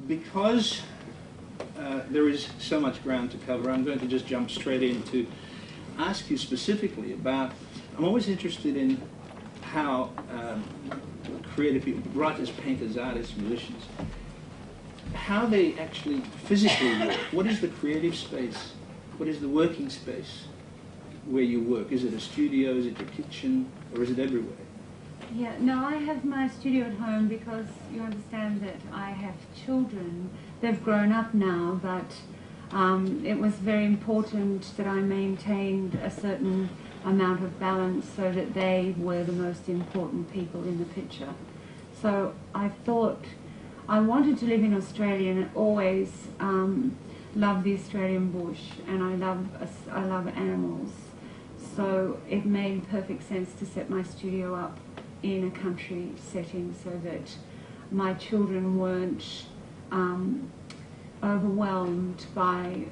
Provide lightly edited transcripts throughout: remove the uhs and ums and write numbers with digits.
because there is so much ground to cover, I'm going to just jump straight in to ask you specifically about, I'm always interested in how creative people, writers, painters, artists, musicians, how they actually physically work. What is the creative space? What is the working space where you work? Is it a studio, is it your kitchen, or is it everywhere? Yeah, no, I have my studio at home because you understand that I have children. They've grown up now, but it was very important that I maintained a certain amount of balance so that they were the most important people in the picture. So I thought I wanted to live in Australia and always loved the Australian bush, and I love animals. So it made perfect sense to set my studio up in a country setting so that my children weren't overwhelmed by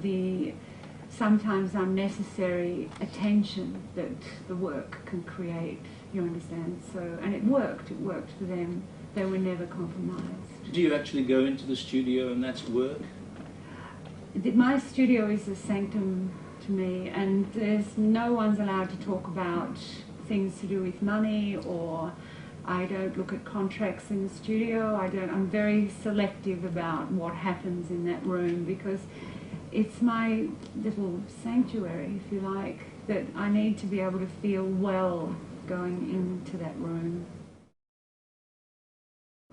the sometimes unnecessary attention that the work can create, you understand. So, and it worked for them. They were never compromised. Do you actually go into the studio and that's work? My studio is a sanctum to me, and there's no one's allowed to talk about things to do with money, or I don't look at contracts in the studio. I'm very selective about what happens in that room because it's my little sanctuary, if you like, that I need to be able to feel well going into that room.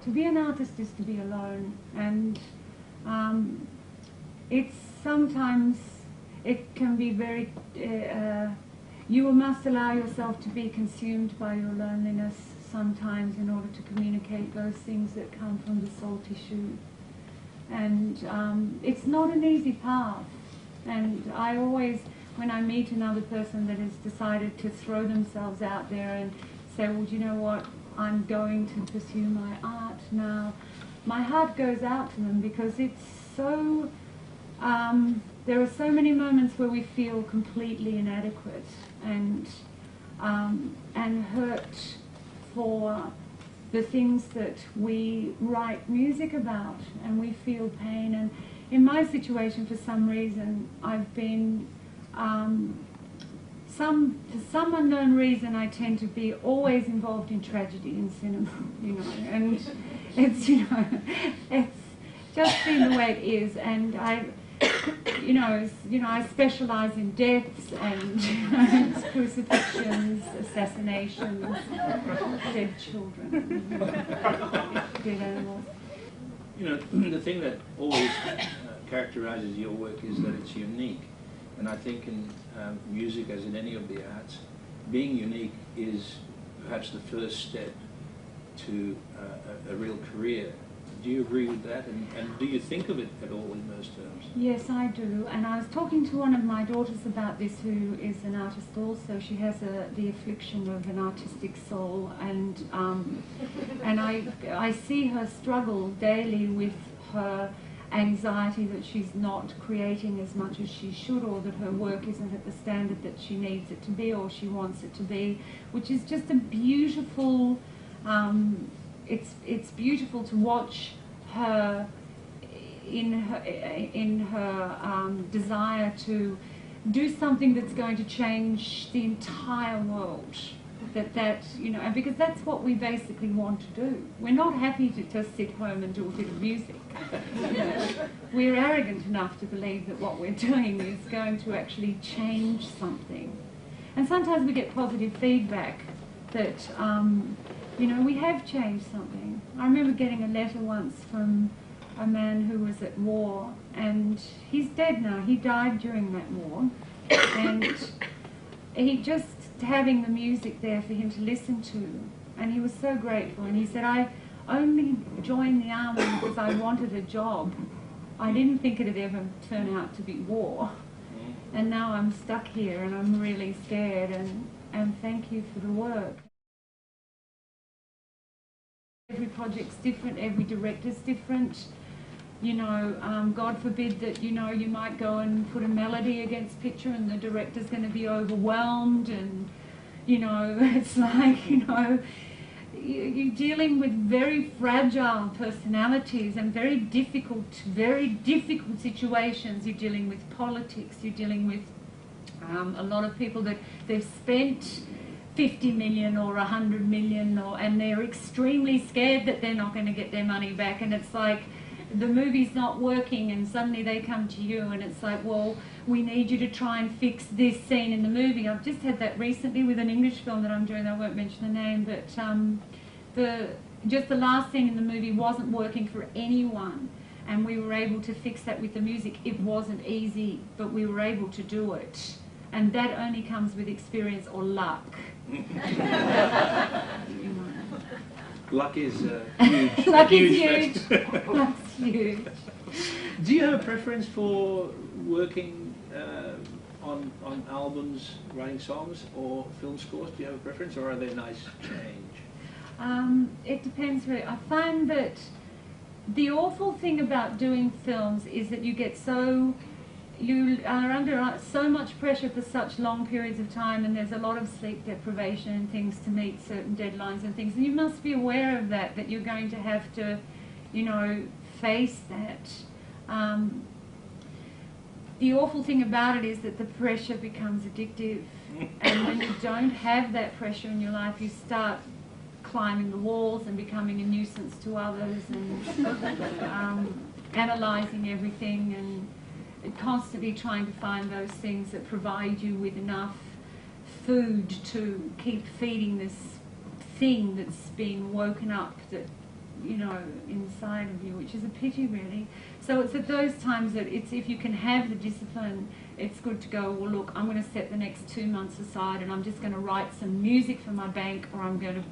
To be an artist is to be alone, and it's sometimes, it can be very, you must allow yourself to be consumed by your loneliness sometimes in order to communicate those things that come from the soul tissue. And it's not an easy path. And I always, when I meet another person that has decided to throw themselves out there and say, well, do you know what, I'm going to pursue my art now, my heart goes out to them because it's so, there are so many moments where we feel completely inadequate and hurt for the things that we write music about, and we feel pain. And in my situation, for some reason, I've been, for some unknown reason, I tend to be always involved in tragedy in cinema, you know, and it's, you know, it's just been the way it is, and I specialise in deaths and crucifixions, assassinations, dead children, dead animals. You know, the thing that always characterises your work is that it's unique, and I think in music, as in any of the arts, being unique is perhaps the first step to a real career. Do you agree with that? And do you think of it at all in those terms? Yes, I do. And I was talking to one of my daughters about this, who is an artist also. She has the affliction of an artistic soul, and I see her struggle daily with her anxiety that she's not creating as much as she should, or that her work isn't at the standard that she needs it to be or she wants it to be, which is just a beautiful, it's beautiful to watch her in her desire to do something that's going to change the entire world. That you know, and because that's what we basically want to do. We're not happy to just sit home and do a bit of music. You know, we're arrogant enough to believe that what we're doing is going to actually change something. And sometimes we get positive feedback that you know, we have changed something. I remember getting a letter once from a man who was at war, and he's dead now. He died during that war, and he just having the music there for him to listen to, and he was so grateful. And he said, I only joined the army because I wanted a job. I didn't think it'd ever turn out to be war, and now I'm stuck here and I'm really scared, and thank you for the work. Every project's different, every director's different. You know, God forbid that, you know, you might go and put a melody against picture and the director's going to be overwhelmed, and, you know, it's like, you know, you're dealing with very fragile personalities and very difficult situations. You're dealing with politics. You're dealing with a lot of people that they've spent 50 million or 100 million, and they're extremely scared that they're not going to get their money back. And it's like the movie's not working, and suddenly they come to you, and it's like, well, we need you to try and fix this scene in the movie. I've just had that recently with an English film that I'm doing. I won't mention the name, but just the last scene in the movie wasn't working for anyone, and we were able to fix that with the music. It wasn't easy, but we were able to do it, and that only comes with experience or luck. Luck is huge. Luck is huge. Luck's huge. Do you have a preference for working on albums, writing songs, or film scores? Do you have a preference, or are they nice change? It depends really. I find that the awful thing about doing films is that you are under so much pressure for such long periods of time, and there's a lot of sleep deprivation and things to meet certain deadlines and things. And you must be aware of that you're going to have to, face that. The awful thing about it is that the pressure becomes addictive, and when you don't have that pressure in your life, you start climbing the walls and becoming a nuisance to others, and analysing everything, and constantly trying to find those things that provide you with enough food to keep feeding this thing that's been woken up, that inside of you, which is a pity really. So it's at those times that if you can have the discipline, it's good to go, well look, I'm going to set the next 2 months aside, and I'm just going to write some music for my bank, or I'm going to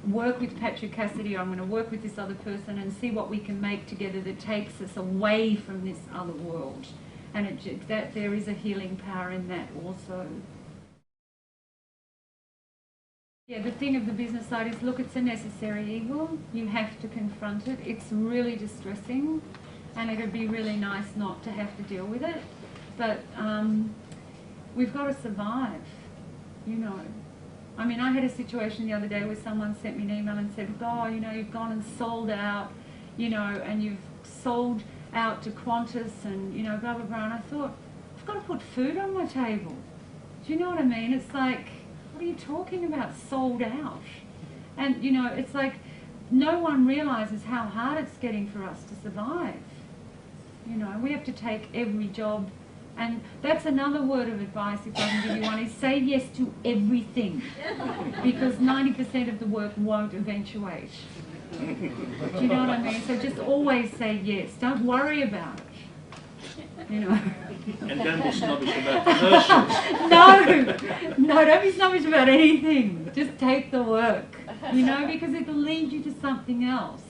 work with Patrick Cassidy, or I'm going to work with this other person and see what we can make together that takes us away from this other world. And that there is a healing power in that also. Yeah, the thing of the business side is, look, it's a necessary evil. You have to confront it. It's really distressing, and it would be really nice not to have to deal with it. But we've got to survive, I mean, I had a situation the other day where someone sent me an email and said, oh, you've gone and sold out, and you've sold out to Qantas and, blah, blah, blah. And I thought, I've got to put food on my table. Do you know what I mean? It's like, what are you talking about, sold out? And, it's like no one realises how hard it's getting for us to survive. We have to take every job. And that's another word of advice, if I can give you one, is say yes to everything. Because 90% of the work won't eventuate. Do you know what I mean? So just always say yes. Don't worry about it. And don't be snobbish about commercials. No, don't be snobbish about anything. Just take the work, because it'll lead you to something else.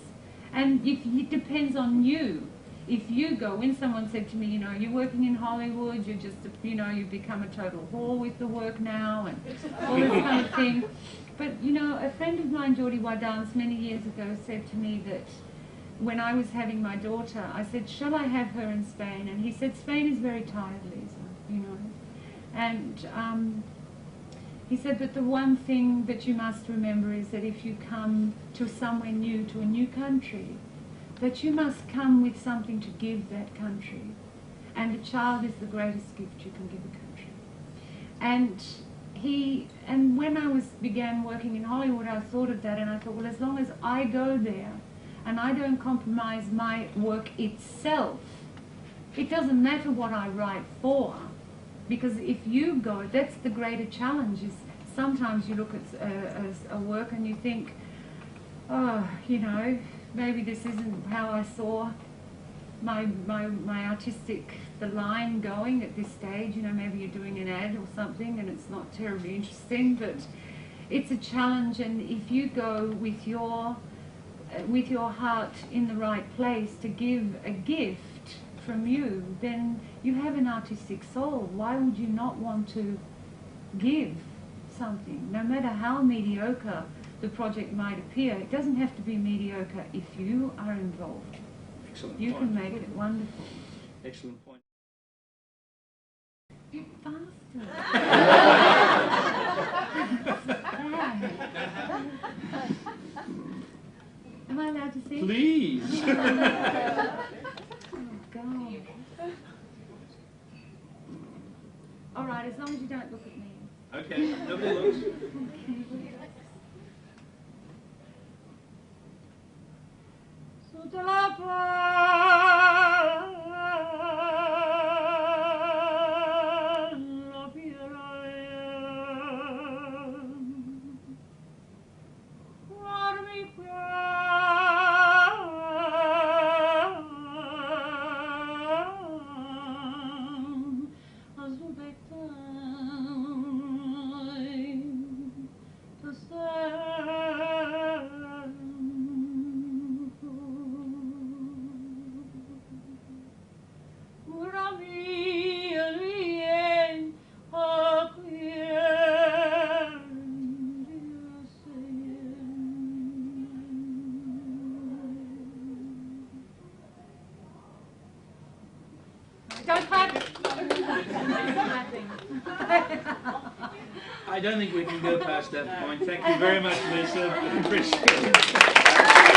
And it depends on you. If you go, when someone said to me, you're working in Hollywood, you're just, you've become a total whore with the work now, and all this kind of thing. But, a friend of mine, Geordie Wadance, many years ago said to me that when I was having my daughter, I said, shall I have her in Spain? And he said, Spain is very tired, Lisa, And he said, but the one thing that you must remember is that if you come to somewhere new, to a new country, that you must come with something to give that country. And a child is the greatest gift you can give a country. And when I began working in Hollywood, I thought of that, and I thought, well, as long as I go there and I don't compromise my work itself, it doesn't matter what I write for. Because if you go, that's the greater challenge, is sometimes you look at a work and you think, oh, maybe this isn't how I saw my artistic, the line going at this stage. Maybe you're doing an ad or something and it's not terribly interesting, but it's a challenge. And if you go with your heart in the right place to give a gift from you, then you have an artistic soul. Why would you not want to give something, no matter how mediocre the project might appear? It doesn't have to be mediocre if you are involved. Excellent you point. can make it wonderful. Excellent point. Bit faster. see? Please. Oh, God. All right, as long as you don't look at me. Okay, nobody looks. Sotto la palla guardami qua, aspettai questo tempo. Ora vieni a Don't clap. I don't think we can go past that point. Thank you very much, Lisa. Appreciate it.